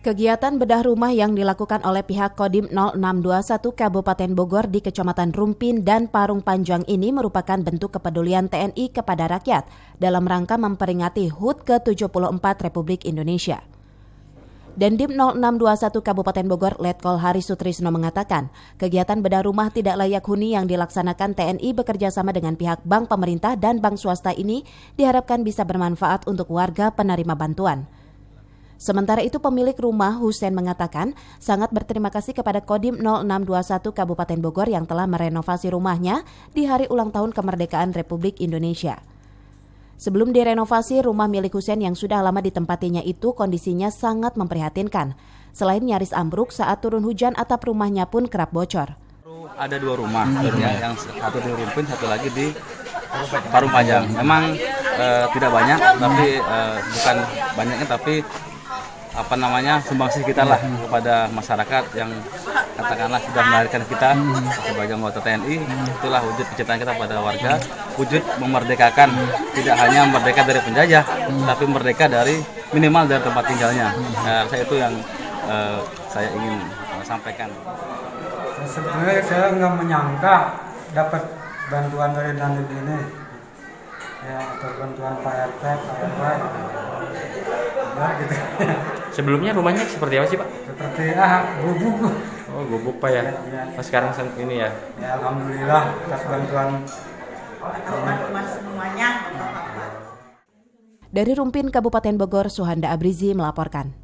Kegiatan bedah rumah yang dilakukan oleh pihak Kodim 0621 Kabupaten Bogor di Kecamatan Rumpin dan Parung Panjang ini merupakan bentuk kepedulian TNI kepada rakyat dalam rangka memperingati HUT ke-74 Republik Indonesia. Dandim 0621 Kabupaten Bogor Letkol Hari Sutrisno mengatakan, kegiatan bedah rumah tidak layak huni yang dilaksanakan TNI bekerjasama dengan pihak bank pemerintah dan bank swasta ini diharapkan bisa bermanfaat untuk warga penerima bantuan. Sementara itu pemilik rumah Husein mengatakan sangat berterima kasih kepada Kodim 0621 Kabupaten Bogor yang telah merenovasi rumahnya di hari ulang tahun kemerdekaan Republik Indonesia. Sebelum direnovasi, rumah milik Husein yang sudah lama ditempatinya itu kondisinya sangat memprihatinkan. Selain nyaris ambruk saat turun hujan, atap rumahnya pun kerap bocor. Ada dua rumah, yang satu di Rumpin, satu lagi di Parung Panjang. Memang tidak banyak, tapi bukan banyaknya, tapi sumbangsih kita lah kepada masyarakat yang katakanlah sudah melahirkan kita sebagai anggota TNI. Itulah wujud kecintaan kita pada warga, wujud memerdekakan, tidak hanya merdeka dari penjajah, tapi merdeka dari minimal dari tempat tinggalnya. Itu yang saya ingin sampaikan. Sebenarnya saya nggak menyangka dapat bantuan dari Dandim ini, ya, atau bantuan Pak RT, Pak RW, gitu. Sebelumnya rumahnya seperti apa sih, Pak? Seperti gubuk. Oh, gubuk, Pak, ya. Pas sekarang ini ya. Ya, alhamdulillah atas bantuan Dari Rumpin, Kabupaten Bogor, Suhanda Abrizi melaporkan.